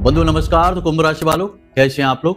बंधु नमस्कार। तो कुंभ राशि वालों, कैसे हैं आप लोग?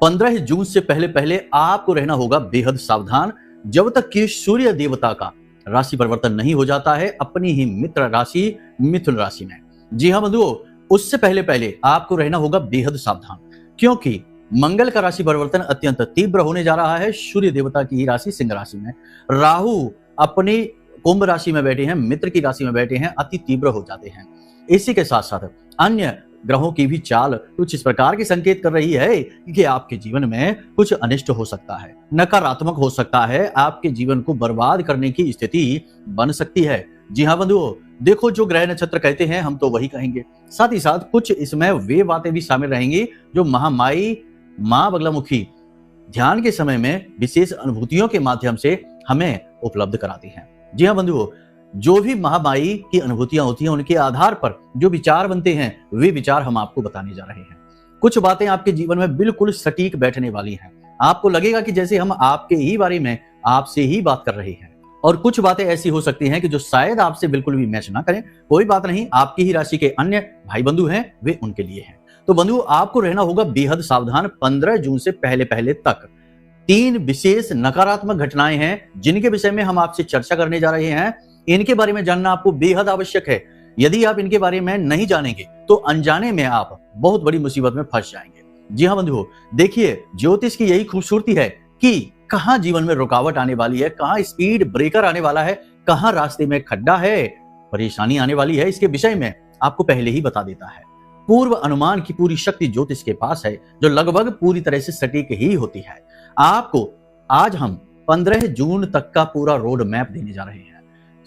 15 जून से पहले पहले आपको रहना होगा बेहद सावधान, जब तक कि सूर्य देवता का राशि परिवर्तन नहीं हो जाता है अपनी ही मित्र राशि मिथुन राशि में। जी हाँ बंधुओं, उससे पहले पहले आपको रहना होगा बेहद सावधान, क्योंकि मंगल का राशि परिवर्तन अत्यंत तीव्र होने जा रहा है। सूर्य देवता की ही राशि सिंह राशि में, राहु अपनी कुंभ राशि में बैठे हैं, मित्र की राशि में बैठे हैं, अति तीव्र हो जाते हैं। इसी के साथ साथ अन्य ग्रहों की भी चाल कुछ इस प्रकार की संकेत कर रही है कि आपके जीवन में कुछ अनिष्ट हो सकता है, नकारात्मक हो सकता है, आपके जीवन को बर्बाद करने की स्थिति बन सकती है। जी हाँ बंधुओं, देखो जो ग्रह नक्षत्र कहते हैं हम तो वही कहेंगे। साथ ही साथ कुछ इसमें वे बातें भी शामिल रहेंगी जो महामाई मां बगलामुखी ध्यान के समय में विशेष अनुभूतियों के माध्यम से हमें उपलब्ध कराती हैं। जी हाँ बंधुओं, जो भी महामाई की अनुभूतियां होती हैं उनके आधार पर जो विचार बनते हैं वे विचार हम आपको बताने जा रहे हैं। कुछ बातें आपके जीवन में बिल्कुल सटीक बैठने वाली हैं। आपको लगेगा कि जैसे हम आपके ही बारे में आपसे ही बात कर रहे हैं। और कुछ बातें ऐसी हो सकती हैं कि जो शायद आपसे बिल्कुल भी मैच ना करें। कोई बात नहीं, आपकी ही राशि के अन्य भाई बंधु हैं वे उनके लिए हैं। तो बंधु आपको रहना होगा बेहद सावधान। 15 जून से पहले पहले तक 3 विशेष नकारात्मक घटनाएं हैं जिनके विषय में हम आपसे चर्चा करने जा रहे हैं। इनके बारे में जानना आपको बेहद आवश्यक है। यदि आप इनके बारे में नहीं जानेंगे तो अनजाने में आप बहुत बड़ी मुसीबत में फंस जाएंगे। जी हाँ बंधुओं, देखिए ज्योतिष की यही खूबसूरती है कि कहाँ जीवन में रुकावट आने वाली है, कहाँ स्पीड ब्रेकर आने वाला है, कहाँ रास्ते में खड्डा है, परेशानी आने वाली है, इसके विषय में आपको पहले ही बता देता है। पूर्व अनुमान की पूरी शक्ति ज्योतिष के पास है, जो लगभग पूरी तरह से सटीक ही होती है। आपको आज हम 15 जून तक का पूरा रोड मैप देने जा रहे हैं,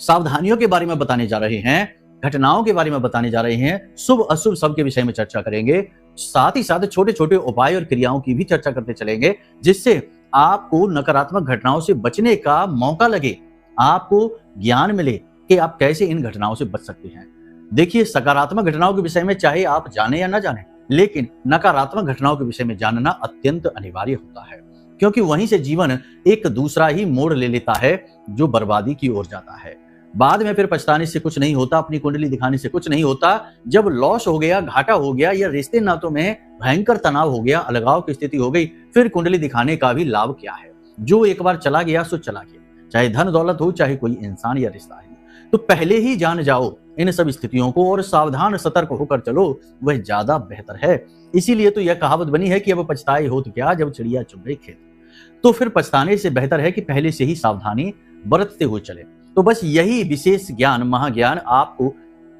सावधानियों के बारे में बताने जा रहे हैं, घटनाओं के बारे में बताने जा रहे हैं, शुभ अशुभ सब के विषय में चर्चा करेंगे। साथ ही साथ छोटे छोटे उपाय और क्रियाओं की भी चर्चा करते चलेंगे, जिससे आपको नकारात्मक घटनाओं से बचने का मौका लगे, आपको ज्ञान मिले कि आप कैसे इन घटनाओं से बच सकते हैं। देखिए, सकारात्मक घटनाओं के विषय में चाहे आप जाने या ना जाने, लेकिन नकारात्मक घटनाओं के विषय में जानना अत्यंत अनिवार्य होता है, क्योंकि वहीं से जीवन एक दूसरा ही मोड़ ले लेता है जो बर्बादी की ओर जाता है। बाद में फिर पछताने से कुछ नहीं होता, अपनी कुंडली दिखाने से कुछ नहीं होता। जब लॉस हो गया, घाटा हो गया, या रिश्ते नातों में भयंकर तनाव हो गया, अलगाव की स्थिति हो गई, फिर कुंडली दिखाने का भी लाभ क्या है? जो एक बार चला गया सो चला गया, चाहे धन दौलत हो, चाहे कोई इंसान या रिश्ता है। तो पहले ही जान जाओ इन सब स्थितियों को और सावधान सतर्क होकर चलो, वह ज्यादा बेहतर है। इसीलिए तो यह कहावत बनी है कि अब पछताए हो तो क्या, जब चिड़िया चुग गई खेत। तो फिर पछताने से बेहतर है कि पहले से ही सावधानी बरतते हुए चले। तो बस यही विशेष ज्ञान, महाज्ञान आपको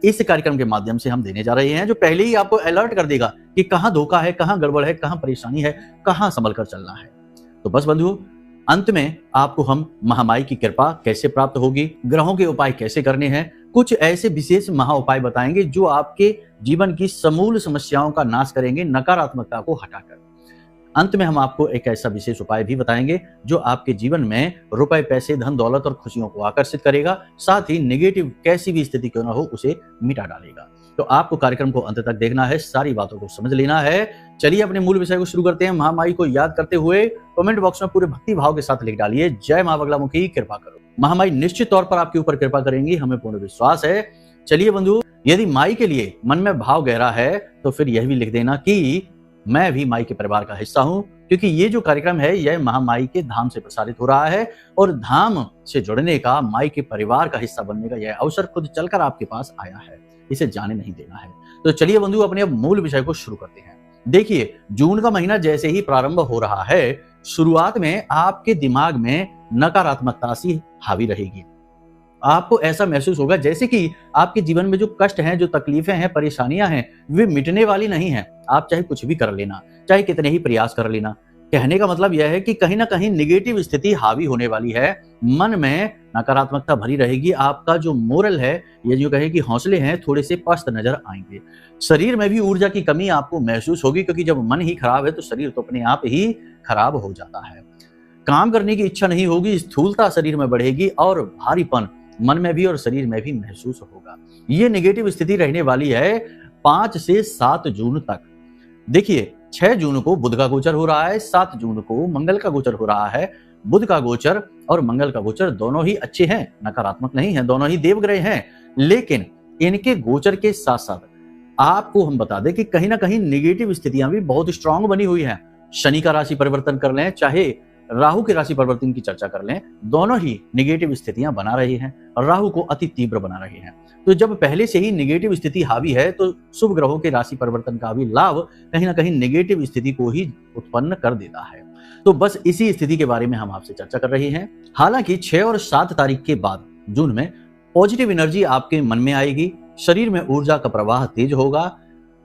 इस कार्यक्रम के माध्यम से हम देने जा रहे हैं, जो पहले ही आपको अलर्ट कर देगा कि कहाँ धोखा है, कहाँ गड़बड़ है, कहाँ परेशानी है, कहाँ संभल कर चलना है। तो बस बंधुओं, अंत में आपको हम महामाई की कृपा कैसे प्राप्त होगी, ग्रहों के उपाय कैसे करने हैं, कुछ ऐसे विशेष महा उपाय बताएंगे जो आपके जीवन की समूल समस्याओं का नाश करेंगे, नकारात्मकता को हटाकर। अंत में हम आपको एक ऐसा विशेष उपाय भी बताएंगे जो आपके जीवन में रुपए, पैसे, धन दौलत और खुशियों को आकर्षित करेगा, साथ ही नेगेटिव कैसी भी स्थिति क्यों ना हो उसे मिटा डालेगा। तो आपको कार्यक्रम को अंत तक देखना है, सारी बातों को समझ लेना है। चलिए अपने मूल विषय को शुरू करते हैं। महामाई को याद करते हुए कमेंट बॉक्स में पूरे भक्ति भाव के साथ लिख डालिए, जय मां बगलामुखी कृपा करो। महामाई निश्चित तौर पर आपके ऊपर कृपा करेंगी, हमें पूर्ण विश्वास है। चलिए बंधु, यदि माई के लिए मन में भाव गहरा है तो फिर यह भी लिख देना कि मैं भी माई के परिवार का हिस्सा हूं, क्योंकि ये जो कार्यक्रम है यह महामाई के धाम से प्रसारित हो रहा है और धाम से जुड़ने का, माई के परिवार का हिस्सा बनने का यह अवसर खुद चलकर आपके पास आया है, इसे जाने नहीं देना है। तो चलिए बंधु, अपने अब मूल विषय को शुरू करते हैं। देखिए, जून का महीना जैसे ही प्रारंभ हो रहा है, शुरुआत में आपके दिमाग में नकारात्मकता सी हावी रहेगी। आपको ऐसा महसूस होगा जैसे कि आपके जीवन में जो कष्ट हैं, जो तकलीफें हैं, परेशानियां हैं, वे मिटने वाली नहीं हैं। आप चाहे कुछ भी कर लेना, चाहे कितने ही प्रयास कर लेना, कहने का मतलब यह है कि कहीं ना कहीं नेगेटिव स्थिति हावी होने वाली है, मन में नकारात्मकता भरी रहेगी। आपका जो मोरल है, ये जो कहे कि हौसले हैं, थोड़े से पस्त नजर आएंगे। शरीर में भी ऊर्जा की कमी आपको महसूस होगी, क्योंकि जब मन ही खराब है तो शरीर तो अपने आप ही खराब हो जाता है। काम करने की इच्छा नहीं होगी, स्थूलता शरीर में बढ़ेगी और भारीपन मन में भी और शरीर में भी महसूस होगा। ये नेगेटिव स्थिति रहने वाली है 5 से 7 जून तक। देखिए, 6 जून को बुध का गोचर हो रहा है, 7 जून को मंगल का गोचर हो रहा है। बुध का गोचर और मंगल का गोचर दोनों ही अच्छे हैं, नकारात्मक नहीं है, दोनों ही देवग्रह हैं। लेकिन इनके गोचर के साथ साथ आपको हम बता दें कि कहीं ना कहीं निगेटिव स्थितियां भी बहुत स्ट्रांग बनी हुई हैं। शनि का राशि परिवर्तन कर लें, चाहे राहु के राशि परिवर्तन की चर्चा कर लें, दोनों ही निगेटिव स्थितियां बना रही हैं और राहु को अति तीव्र बना रही हैं। तो जब पहले से ही निगेटिव स्थिति हावी है तो शुभ ग्रहों के राशि परिवर्तन का भी लाभ कहीं ना कहीं निगेटिव स्थिति को ही उत्पन्न कर देता है। तो बस इसी स्थिति के बारे में हम आपसे चर्चा कर रहे हैं। हालांकि 6 और 7 तारीख के बाद जून में पॉजिटिव एनर्जी आपके मन में आएगी, शरीर में ऊर्जा का प्रवाह तेज होगा,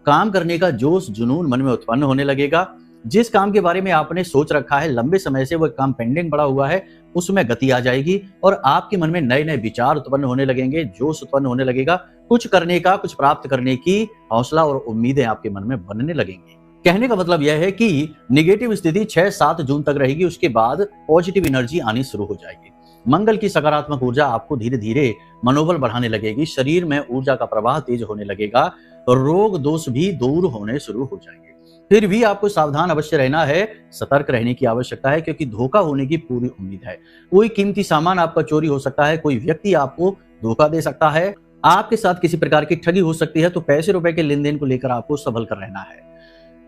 काम करने का जोश जुनून मन में उत्पन्न होने लगेगा। जिस काम के बारे में आपने सोच रखा है, लंबे समय से वह काम पेंडिंग पड़ा हुआ है, उसमें गति आ जाएगी और आपके मन में नए नए विचार उत्पन्न होने लगेंगे, जोश उत्पन्न होने लगेगा। कुछ करने का, कुछ प्राप्त करने की हौसला और उम्मीदें आपके मन में बनने लगेंगी। कहने का मतलब यह है कि निगेटिव स्थिति 6-7 जून तक रहेगी, उसके बाद पॉजिटिव एनर्जी आनी शुरू हो जाएगी। मंगल की सकारात्मक ऊर्जा आपको धीरे धीरे मनोबल बढ़ाने लगेगी, शरीर में ऊर्जा का प्रवाह तेज होने लगेगा, रोग दोष भी दूर होने शुरू हो जाएंगे। फिर भी आपको सावधान अवश्य रहना है, सतर्क रहने की आवश्यकता है, क्योंकि धोखा होने की पूरी उम्मीद है। कोई कीमती सामान आपका चोरी हो सकता है, कोई व्यक्ति आपको धोखा दे सकता है, आपके साथ किसी प्रकार की ठगी हो सकती है। तो पैसे रुपए के लेन देन को लेकर आपको संभल कर रहना है।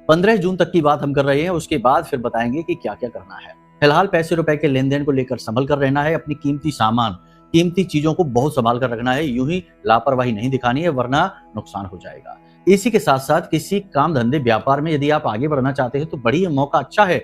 15 जून तक की बात हम कर रहे हैं, उसके बाद फिर बताएंगे कि क्या क्या करना है। फिलहाल पैसे रुपए के लेन देन को लेकर संभल कर रहना है, अपनी कीमती सामान, कीमती चीजों को बहुत संभाल कर रखना है, यूं ही लापरवाही नहीं दिखानी है वरना नुकसान हो जाएगा। इसी के साथ साथ किसी काम धंधे व्यापार में यदि आप आगे बढ़ना चाहते हैं तो बड़ी मौका अच्छा है,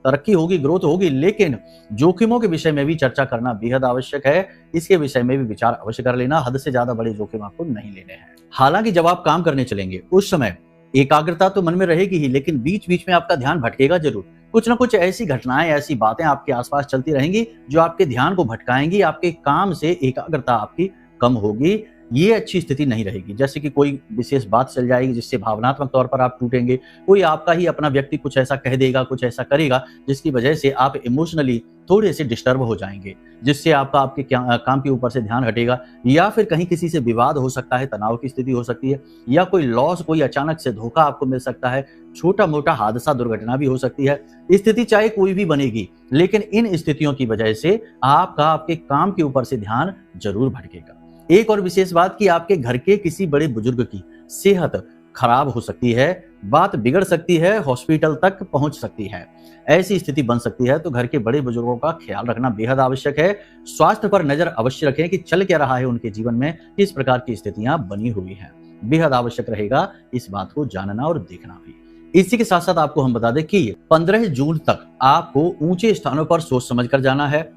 तरक्की होगी, ग्रोथ होगी, लेकिन जोखिमों के विषय में भी चर्चा करना बेहद आवश्यक है। इसके विषय में भी विचार अवश्य कर लेना, हद से ज्यादा बड़े जोखिम आपको नहीं लेने हैं। हालांकि जब आप काम करने चलेंगे उस समय एकाग्रता तो मन में रहेगी ही, लेकिन बीच बीच में आपका ध्यान भटकेगा जरूर। कुछ ना कुछ ऐसी घटनाएं, ऐसी बातें आपके आसपास चलती रहेंगी जो आपके ध्यान को भटकाएंगी, आपके काम से एकाग्रता आपकी कम होगी। ये अच्छी स्थिति नहीं रहेगी। जैसे कि कोई विशेष बात चल जाएगी जिससे भावनात्मक तौर पर आप टूटेंगे, कोई आपका ही अपना व्यक्ति कुछ ऐसा कह देगा, कुछ ऐसा करेगा जिसकी वजह से आप इमोशनली थोड़े से डिस्टर्ब हो जाएंगे, जिससे आपका आपके काम के ऊपर से ध्यान हटेगा, या फिर कहीं किसी से विवाद हो सकता है, तनाव की स्थिति हो सकती है, या कोई लॉस, कोई अचानक से धोखा आपको मिल सकता है, छोटा मोटा हादसा, दुर्घटना भी हो सकती है। स्थिति चाहे कोई भी बनेगी, लेकिन इन स्थितियों की वजह से आपका आपके काम के ऊपर से ध्यान जरूर भटकेगा। एक और विशेष बात कि आपके घर के किसी बड़े बुजुर्ग की सेहत खराब हो सकती है, बात बिगड़ सकती है, हॉस्पिटल तक पहुंच सकती है, ऐसी स्थिति बन सकती है। तो घर के बड़े बुजुर्गों का ख्याल रखना बेहद आवश्यक है। स्वास्थ्य पर नजर अवश्य रखें कि चल क्या रहा है उनके जीवन में, किस प्रकार की स्थितियां बनी हुई हैं। बेहद आवश्यक रहेगा इस बात को जानना और देखना भी। इसी के साथ साथ आपको हम बता दें कि 15 जून तक आपको ऊंचे स्थानों पर सोच समझ कर जाना है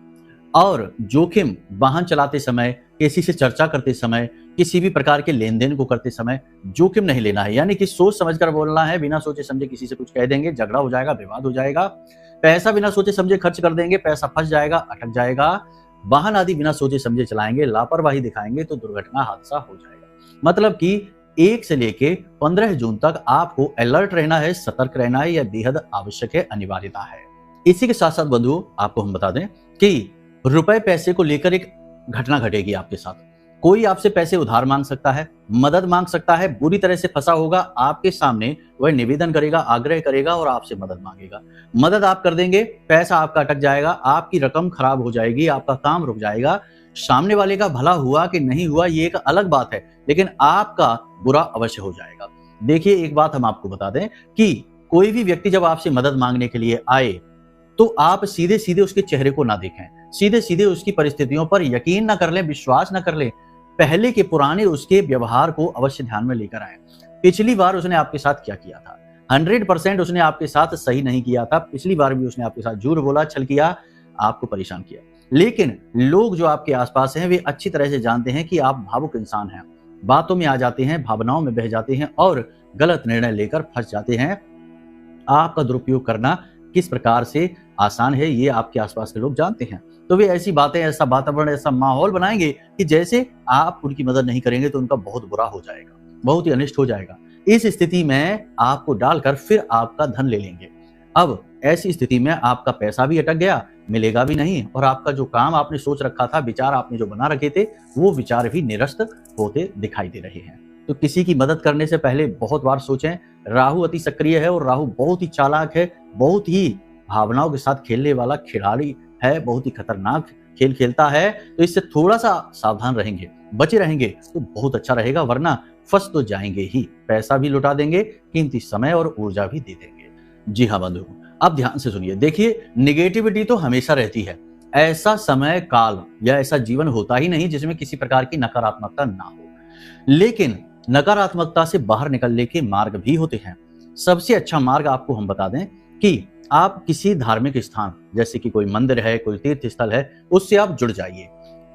और जोखिम वाहन चलाते समय, किसी से चर्चा करते समय, किसी भी प्रकार के लेन देन को करते समय जोखिम नहीं लेना है। यानी कि सोच समझकर बोलना है, बिना सोचे समझे किसी से कुछ कह देंगे, झगड़ा हो जाएगा, विवाद हो जाएगा। पैसा बिना सोचे समझे खर्च कर देंगे, पैसा फंस जाएगा, अटक जाएगा। वाहन आदि बिना सोचे समझे चलाएंगे, लापरवाही दिखाएंगे तो दुर्घटना, हादसा हो जाएगा। मतलब कि 1 से लेके 15 जून तक आपको अलर्ट रहना है, सतर्क रहना है, यह बेहद आवश्यक है, अनिवार्यता है। इसी के साथ साथ बंधुओं आपको हम बता दें कि रुपए पैसे को लेकर एक घटना घटेगी आपके साथ। कोई आपसे पैसे उधार मांग सकता है, मदद मांग सकता है, बुरी तरह से फंसा होगा, आपके सामने वह निवेदन करेगा, आग्रह करेगा और आपसे मदद मांगेगा। मदद आप कर देंगे, पैसा आपका अटक जाएगा, आपकी रकम खराब हो जाएगी, आपका काम रुक जाएगा। सामने वाले का भला हुआ कि नहीं हुआ ये एक अलग बात है, लेकिन आपका बुरा अवश्य हो जाएगा। देखिए, एक बात हम आपको बता दें कि कोई भी व्यक्ति जब आपसे मदद मांगने के लिए आए तो आप सीधे सीधे उसके चेहरे को ना देखें, सीधे सीधे उसकी परिस्थितियों पर यकीन ना कर लें, विश्वास ना कर लें। पहले के पुराने उसके व्यवहार को अवश्य ध्यान में लेकर आए। पिछली बार उसने आपके साथ क्या किया था? 100% उसने आपके साथ सही नहीं किया था। पिछली बार भी उसने आपके साथ झूठ बोला, छल किया, आपको परेशान किया। लेकिन लोग जो आपके आसपास हैं वे अच्छी तरह से जानते हैं कि आप भावुक इंसान हैं, बातों में आ जाते हैं, भावनाओं में बह जाते हैं और गलत निर्णय लेकर फंस जाते हैं। आपका दुरुपयोग करना किस प्रकार से आसान है ये आपके आसपास के लोग जानते हैं। तो वे ऐसी बातें, ऐसा वातावरण, ऐसा माहौल बनाएंगे कि जैसे आप उनकी मदद नहीं करेंगे तो उनका बहुत बुरा हो जाएगा, बहुत ही अनिष्ट हो जाएगा। इस स्थिति में आपको डालकर फिर आपका धन ले लेंगे। अब ऐसी स्थिति में आपका पैसा भी अटक गया, मिलेगा भी नहीं, और आपका जो काम आपने सोच रखा था, विचार आपने जो बना रखे थे, वो विचार भी निरस्त होते दिखाई दे रहे हैं। तो किसी की मदद करने से पहले बहुत बार सोचें। राहु अति सक्रिय है और राहु बहुत ही चालाक है, बहुत ही भावनाओं के साथ खेलने वाला खिलाड़ी है, बहुत ही खतरनाक खेल खेलता है। तो इससे थोड़ा सा सावधान रहेंगे, बचे रहेंगे तो बहुत अच्छा रहेगा, वरना फंस तो जाएंगे ही, पैसा भी लुटा देंगे, कीमती समय और ऊर्जा भी दे देंगे। जी हाँ बंधु, अब ध्यान से सुनिए। देखिए, निगेटिविटी तो हमेशा रहती है। ऐसा समय काल या ऐसा जीवन होता ही नहीं जिसमें किसी प्रकार की नकारात्मकता ना हो, लेकिन नकारात्मकता से बाहर निकलने के मार्ग भी होते हैं। सबसे अच्छा मार्ग आपको हम बता दें कि आप किसी धार्मिक स्थान, जैसे कि कोई मंदिर है, कोई तीर्थ स्थल है, उससे आप जुड़ जाइए।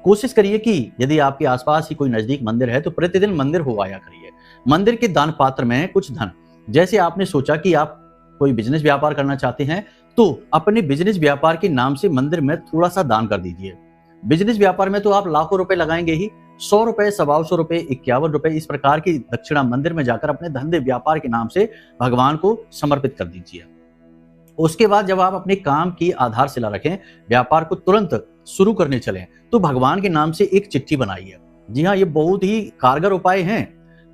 कोशिश करिए कि यदि आपके आसपास ही कोई नजदीक मंदिर है तो प्रतिदिन मंदिर हो आया करिए। मंदिर के दान पात्र में कुछ धन, जैसे आपने सोचा कि आप कोई बिजनेस व्यापार करना चाहते हैं, तो अपने बिजनेस व्यापार के नाम से मंदिर में थोड़ा सा दान कर दीजिए। बिजनेस व्यापार में तो आप लाखों रुपए लगाएंगे ही, 100 रुपए, 125 रुपए, 51 रुपए, इस प्रकार की दक्षिणा मंदिर में जाकर अपने धंधे व्यापार के नाम से भगवान को समर्पित कर दीजिए। उसके बाद जब आप अपने काम की आधारशिला रखें, व्यापार को तुरंत शुरू करने चलें, तो भगवान के नाम से एक चिट्ठी बनाइए। जी हाँ, ये बहुत ही कारगर उपाय हैं।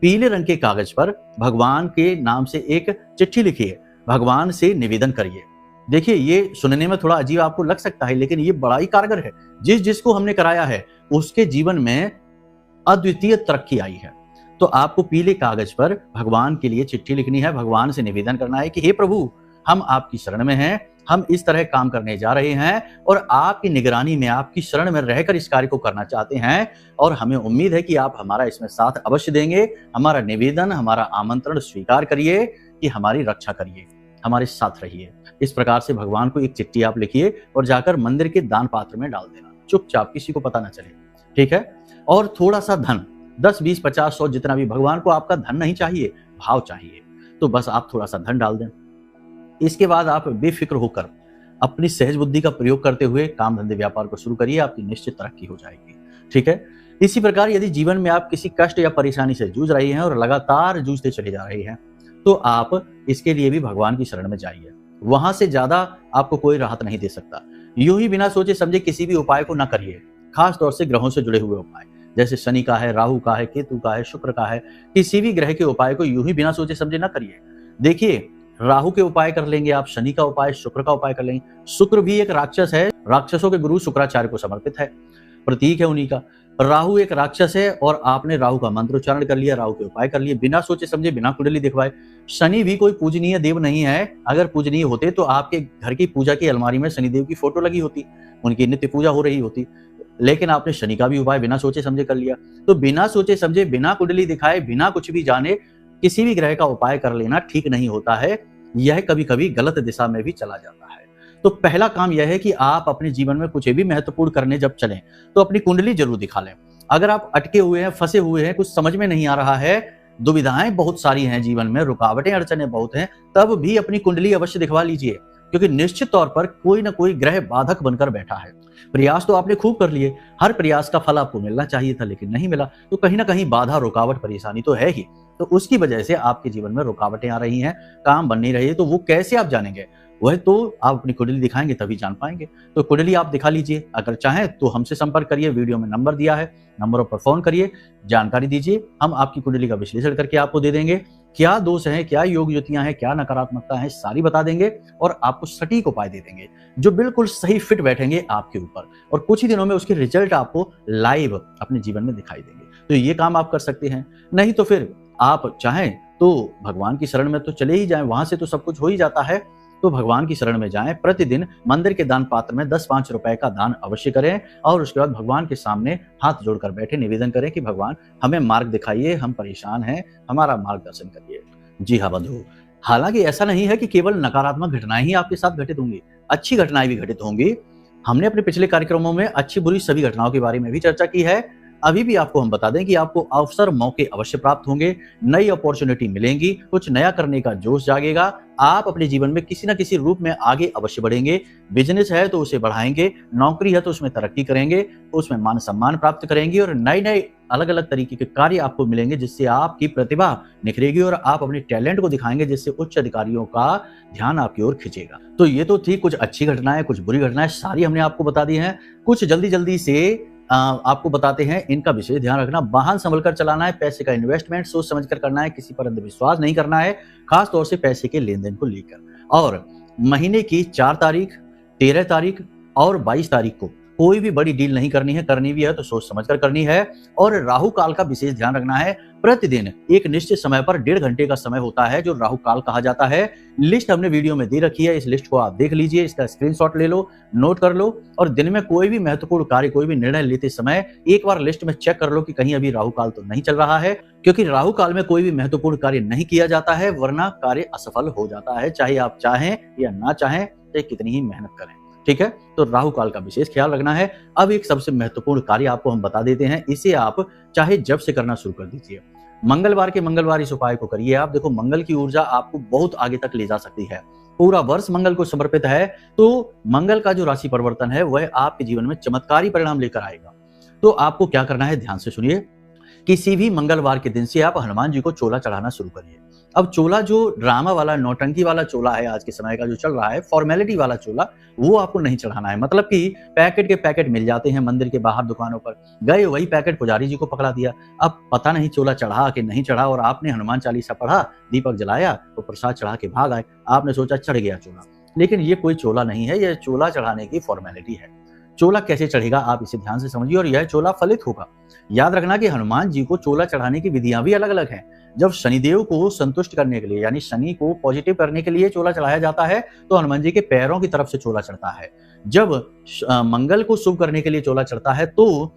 पीले रंग के कागज पर भगवान के नाम से एक चिट्ठी लिखिए, भगवान से निवेदन करिए। देखिए, ये सुनने में थोड़ा अजीब आपको लग सकता है, लेकिन ये बड़ा ही कारगर है। जिसको हमने कराया है उसके जीवन में अद्वितीय तरक्की आई है। तो आपको पीले कागज पर भगवान के लिए चिट्ठी लिखनी है, भगवान से निवेदन करना है कि हे प्रभु, हम आपकी शरण में हैं, हम इस तरह काम करने जा रहे हैं और आपकी निगरानी में, आपकी शरण में रहकर इस कार्य को करना चाहते हैं, और हमें उम्मीद है कि आप हमारा इसमें साथ अवश्य देंगे। हमारा निवेदन, हमारा आमंत्रण स्वीकार करिए कि हमारी रक्षा करिए, हमारे साथ रहिए। इस प्रकार से भगवान को एक चिट्ठी आप लिखिए और जाकर मंदिर के दान पात्र में डाल देना, चुपचाप, किसी को पता ना चले, ठीक है। और थोड़ा सा धन, 10, 20, 50, 100, जितना भी, भगवान को आपका धन नहीं चाहिए, भाव चाहिए, तो बस आप थोड़ा सा धन डाल दें। इसके बाद आप बेफिक्र होकर अपनी सहज बुद्धि का प्रयोग करते हुए काम धंधे व्यापार को शुरू करिए, आपकी निश्चित तरक्की हो जाएगी, ठीक है। इसी प्रकार यदि जीवन में आप किसी कष्ट या परेशानी से जूझ रहे हैं और लगातार जूझते चले जा रहे हैं, तो आप इसके लिए भी भगवान की शरण में जाइए। वहां से ज्यादा आपको कोई राहत नहीं दे सकता। यूं ही बिना सोचे समझे किसी भी उपाय को ना करिए, खास तौर से ग्रहों से जुड़े हुए उपाय, जैसे शनि का है, राहु का है, केतु का है, शुक्र का है, किसी भी ग्रह के उपाय को यूं ही बिना सोचे समझे ना करिए। देखिए, राहु के उपाय कर लेंगे आप, शनि का उपाय, शुक्र का उपाय कर लेंगे। शुक्र भी एक राक्षस है, राक्षसों के गुरु शुक्राचार्य को समर्पित है, प्रतीक है उन्हीं का। राहु एक राक्षस है और आपने राहु का मंत्र उच्चारण कर लिया, राहु के उपाय कर लिए, बिना सोचे समझे, बिना कुंडली दिखवाए। शनि भी कोई पूजनीय देव नहीं है, अगर पूजनीय होते तो आपके घर की पूजा की अलमारी में शनिदेव की फोटो लगी होती, उनकी नित्य पूजा हो रही होती, लेकिन आपने शनि का भी उपाय बिना सोचे समझे कर लिया। तो बिना सोचे समझे, बिना कुंडली दिखाए, बिना कुछ भी जाने किसी भी ग्रह का उपाय कर लेना ठीक नहीं होता है। यह कभी कभी गलत दिशा में भी चला जाता है। तो पहला काम यह है कि आप अपने जीवन में कुछ भी महत्वपूर्ण करने जब चलें तो अपनी कुंडली जरूर दिखा लें। अगर आप अटके हुए हैं, फंसे हुए हैं, कुछ समझ में नहीं आ रहा है, दुविधाएं बहुत सारी हैं जीवन में, रुकावटें अड़चने बहुत हैं, तब भी अपनी कुंडली अवश्य दिखवा लीजिए, क्योंकि निश्चित तौर पर कोई ना कोई ग्रह बाधक बनकर बैठा है। प्रयास तो आपने खूब कर लिए, हर प्रयास का फल आपको मिलना चाहिए था, लेकिन नहीं मिला, तो कहीं ना कहीं बाधा, रुकावट, परेशानी तो है ही। तो उसकी वजह से आपके जीवन में रुकावटें आ रही हैं, काम बन नहीं रही है, तो वो कैसे आप जानेंगे? वह तो आप अपनी कुंडली दिखाएंगे तभी जान पाएंगे। तो कुंडली आप दिखा लीजिए। अगर चाहें तो हमसे संपर्क करिए, वीडियो में नंबर दिया है, नंबरों पर फोन करिए, जानकारी दीजिए, हम आपकी कुंडली का विश्लेषण करके आपको दे देंगे। क्या दोष है, क्या योग युतियां हैं, क्या नकारात्मकता है, सारी बता देंगे और आपको सटीक उपाय दे देंगे जो बिल्कुल सही फिट बैठेंगे आपके ऊपर, और कुछ ही दिनों में उसके रिजल्ट आपको लाइव अपने जीवन में दिखाई देंगे। तो ये काम आप कर सकते हैं। नहीं तो फिर आप चाहें तो भगवान की शरण में तो चले ही जाएं, वहां से तो सब कुछ हो ही जाता है। तो भगवान की शरण में जाएं, प्रतिदिन मंदिर के दान पात्र में 10-5 रुपए का दान अवश्य करें, और उसके बाद भगवान के सामने हाथ जोड़कर बैठे निवेदन करें कि भगवान हमें मार्ग दिखाइए, हम परेशान हैं, हमारा मार्गदर्शन करिए। जी हाँ बंधु, हालांकि ऐसा नहीं है कि केवल नकारात्मक घटनाएं ही आपके साथ घटित होंगी, अच्छी घटनाएं भी घटित होंगी। हमने अपने पिछले कार्यक्रमों में अच्छी बुरी सभी घटनाओं के बारे में भी चर्चा की है। अभी भी आपको हम बता दें कि आपको अवसर, मौके अवश्य प्राप्त होंगे, नई अपॉर्चुनिटी मिलेंगी, कुछ नया करने का जोश जागेगा, आप अपने जीवन में किसी न किसी रूप में आगे अवश्य बढ़ेंगे। बिजनेस है तो उसे बढ़ाएंगे, नौकरी है तो उसमें तरक्की करेंगे, उसमें मान सम्मान प्राप्त करेंगे, और नए नए अलग अलग तरीके के कार्य आपको मिलेंगे जिससे आपकी प्रतिभा निखरेगी और आप अपने टैलेंट को दिखाएंगे, जिससे उच्च अधिकारियों का ध्यान आपकी ओर खींचेगा। तो ये तो थी कुछ अच्छी घटनाएं, कुछ बुरी घटनाएं, सारी हमने आपको बता दी हैं। कुछ जल्दी जल्दी से आपको बताते हैं, इनका विशेष ध्यान रखना। वाहन संभल कर चलाना है, पैसे का इन्वेस्टमेंट सोच समझ कर करना है, किसी पर अंधविश्वास नहीं करना है, खास तौर से पैसे के लेन देन को लेकर। और महीने की 4 तारीख, 13 तारीख और 22 तारीख को कोई भी बड़ी डील नहीं करनी है, करनी भी है तो सोच समझ कर करनी है। और राहु काल का विशेष ध्यान रखना है। प्रतिदिन एक निश्चित समय पर 1.5 घंटे का समय होता है जो राहु काल कहा जाता है। लिस्ट हमने वीडियो में दे रखी है, इस लिस्ट को आप देख लीजिए, इसका स्क्रीनशॉट ले लो, नोट कर लो और दिन में कोई भी महत्वपूर्ण कार्य, कोई भी निर्णय लेते समय एक बार लिस्ट में चेक कर लो कि कहीं अभी राहु काल तो नहीं चल रहा है, क्योंकि राहु काल में कोई भी महत्वपूर्ण कार्य नहीं किया जाता है, वरना कार्य असफल हो जाता है, चाहे आप चाहें या ना चाहें, चाहे कितनी ही मेहनत करें। ठीक है, तो राहु काल का विशेष ख्याल रखना है। अब एक सबसे महत्वपूर्ण कार्य आपको हम बता देते हैं, इसे आप चाहे जब से करना शुरू कर दीजिए। मंगलवार के मंगलवार इस उपाय को करिए आप। देखो, मंगल की ऊर्जा आपको बहुत आगे तक ले जा सकती है। पूरा वर्ष मंगल को समर्पित है, तो मंगल का जो राशि परिवर्तन है वह आपके जीवन में चमत्कारी परिणाम लेकर आएगा। तो आपको क्या करना है, ध्यान से सुनिए। किसी भी मंगलवार के दिन से आप हनुमान जी को चोला चढ़ाना शुरू करिए। अब चोला जो ड्रामा वाला, नौटंकी वाला चोला है आज के समय का जो चल रहा है, फॉर्मेलिटी वाला चोला, वो आपको नहीं चढ़ाना है। मतलब कि पैकेट के पैकेट मिल जाते हैं मंदिर के बाहर दुकानों पर, गए वही पैकेट पुजारी जी को पकड़ा दिया। अब पता नहीं चोला चढ़ा कि नहीं चढ़ा, और आपने हनुमान चालीसा पढ़ा, दीपक जलाया तो प्रसाद चढ़ा के भाग आए। आपने सोचा चढ़ गया चोला, लेकिन ये कोई चोला नहीं है, यह चोला चढ़ाने की फॉर्मेलिटी है। चोला कैसे चढ़ेगा आप इसे ध्यान से समझिए, और यह चोला फलित होगा। याद रखना कि हनुमान जी को चोला चढ़ाने की विधियां भी अलग अलग हैं। जब शनिदेव को संतुष्ट करने के लिए, यानी शनि को पॉजिटिव करने के लिए चोला चढ़ाया जाता है, तो हनुमान जी के पैरों की तरफ से चोला चढ़ता है। जब मंगल को शुभ करने के लिए चोला चढ़ता है, तो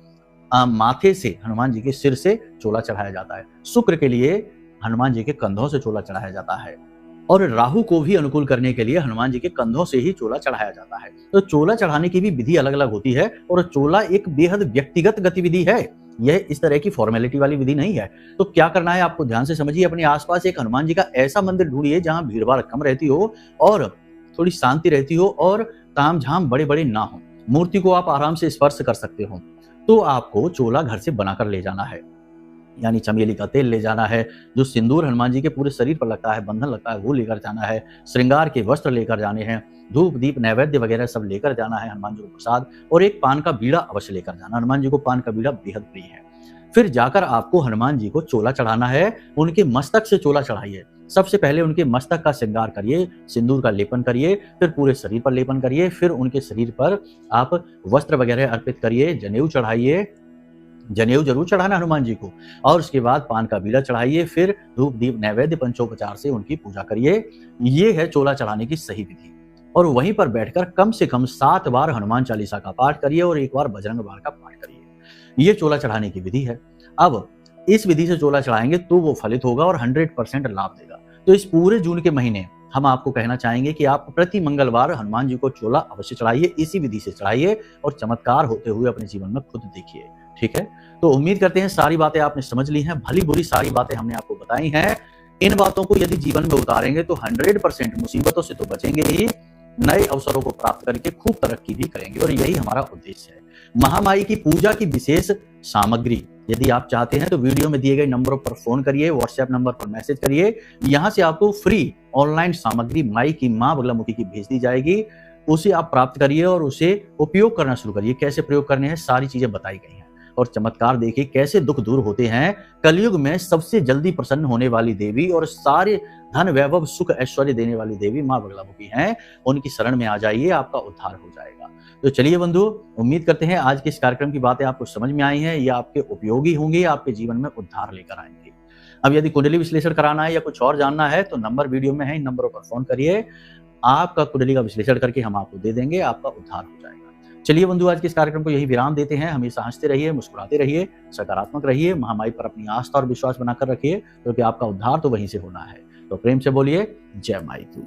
माथे से, हनुमान जी के सिर से चोला चढ़ाया जाता है। शुक्र के लिए हनुमान जी के कंधों से चोला चढ़ाया जाता है, और राहु को भी अनुकूल करने के लिए हनुमान जी के कंधों से ही चोला चढ़ाया जाता है। तो चोला चढ़ाने की भी विधि अलग अलग होती है, और चोला एक बेहद व्यक्तिगत गतिविधि है, यह इस तरह की फॉर्मेलिटी वाली विधि नहीं है। तो क्या करना है आपको, ध्यान से समझिए। अपने आसपास एक हनुमान जी का ऐसा मंदिर ढूंढिए जहां भीड़ भाड़ कम रहती हो और थोड़ी शांति रहती हो और तामझाम बड़े बड़े ना हो। मूर्ति को आप आराम से स्पर्श कर सकते हो। तो आपको चोला घर से बनाकर ले जाना है, यानी चमेली का तेल ले जाना है, जो सिंदूर हनुमान जी के पूरे शरीर पर लगता है, बंधन लगता है, वो लेकर जाना है, श्रृंगार के वस्त्र लेकर जाने हैं, धूप दीप नैवेद्य वगैरह सब लेकर जाना है हनुमान जी को प्रसाद, और एक पान का बीड़ा अवश्य लेकर जाना। हनुमान जी को पान का बीड़ा बेहद प्रिय है। फिर जाकर आपको हनुमान जी को चोला चढ़ाना है। उनके मस्तक से चोला चढ़ाइए। सबसे पहले उनके मस्तक का श्रृंगार करिए, सिंदूर का लेपन करिए, फिर पूरे शरीर पर लेपन करिए, फिर उनके शरीर पर आप वस्त्र वगैरह अर्पित करिए, जनेऊ चढ़ाइए, जनेऊ जरूर चढ़ाना हनुमान जी को, और उसके बाद पान का बीड़ा चढ़ाइए, फिर धूप दीप नैवेद्य पंचोपचार से उनकी पूजा करिए। ये है चोला चढ़ाने की सही विधि। और वहीं पर बैठकर कम से कम 7 बार हनुमान चालीसा का पाठ करिए और 1 बार बजरंग बाण का पाठ करिए। ये चोला चढ़ाने की विधि है। अब इस विधि से चोला चढ़ाएंगे तो वो फलित होगा और 100% लाभ देगा। तो इस पूरे जून के महीने हम आपको कहना चाहेंगे कि आप प्रति मंगलवार हनुमान जी को चोला अवश्य चढ़ाइए, इसी विधि से चढ़ाइए और चमत्कार होते हुए अपने जीवन में खुद देखिए। ठीक है, तो उम्मीद करते हैं सारी बातें आपने समझ ली हैं, भली बुरी सारी बातें हमने आपको बताई हैं। इन बातों को यदि जीवन में उतारेंगे तो 100% मुसीबतों से तो बचेंगे ही, नए अवसरों को प्राप्त करके खूब तरक्की भी करेंगे, और यही हमारा उद्देश्य है। महामाई की पूजा की विशेष सामग्री यदि आप चाहते हैं तो वीडियो में दिए गए नंबरों पर फोन करिए, व्हाट्सएप नंबर पर मैसेज करिए। यहां से आपको फ्री ऑनलाइन सामग्री माई की मां बगलामुखी की भेज दी जाएगी। उसे आप प्राप्त करिए और उसे उपयोग करना शुरू करिए। कैसे प्रयोग करने हैं सारी चीजें बताई गई हैं, और चमत्कार देखिए कैसे दुख दूर होते हैं। कलयुग में सबसे जल्दी प्रसन्न होने वाली देवी और सारे धन वैभव सुख ऐश्वर्य देने वाली देवी मां बगलामुखी हैं। उनकी शरण में आ जाइए, आपका उद्धार हो जाएगा। तो चलिए बंधु, उम्मीद करते हैं आज के इस कार्यक्रम की बातें आपको समझ में आई हैं, ये आपके उपयोगी होंगी, आपके जीवन में उद्धार लेकर आएंगे। अब यदि कुंडली विश्लेषण कराना है या कुछ और जानना है तो नंबर वीडियो में है, इन नंबरों पर फोन करिए। आपका कुंडली का विश्लेषण करके हम आपको दे देंगे, आपका उद्धार हो जाएगा। चलिए बंधु, आज के इस कार्यक्रम को यही विराम देते हैं। हमेशा हंसते रहिए, मुस्कुराते रहिए, सकारात्मक रहिए, महामाई पर अपनी आस्था और विश्वास बनाकर रखिए, क्योंकि आपका उद्धार तो वहीं से होना है। तो प्रेम से बोलिए जय माई तू।